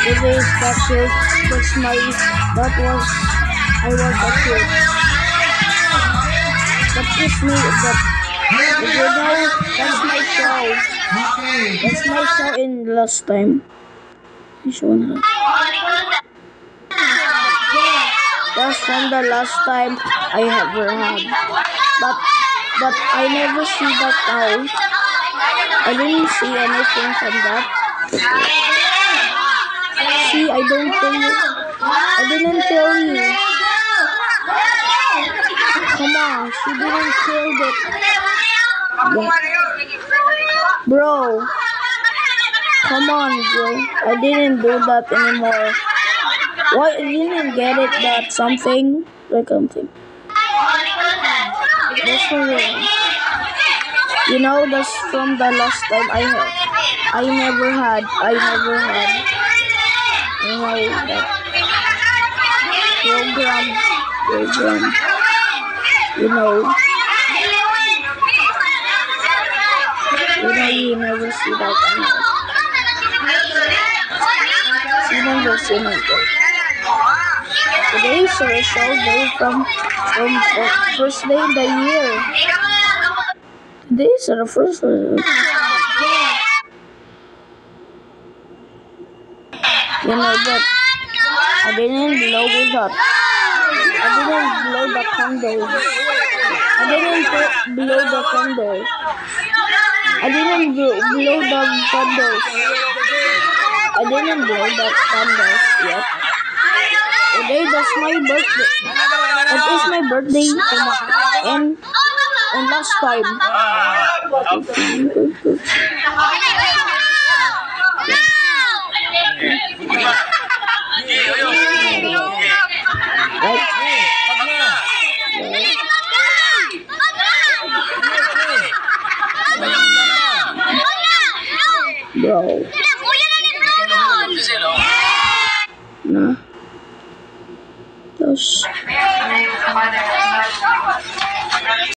This is the cute. I was a kid. But it's me, but if you know, that's my show. That's my show in last time. That's from the last time I ever had. But I never see that now. I didn't see anything from that. See, I didn't tell you. Come on, she didn't kill it. Bro. Come on, bro. I didn't do that anymore. Why I didn't get it that something? Like something. That's for real. You know, that's from the last time I had. I never had. You know that program. You know, you never see that anymore. You never see that. Today is a show day from first day in the year. Today is the first day. You know that I didn't blow that. I didn't blow the candles. I didn't blow the candles. I didn't blow the candles. I didn't blow the candles yet. Today that's my birthday. That is my birthday and last time. Bro.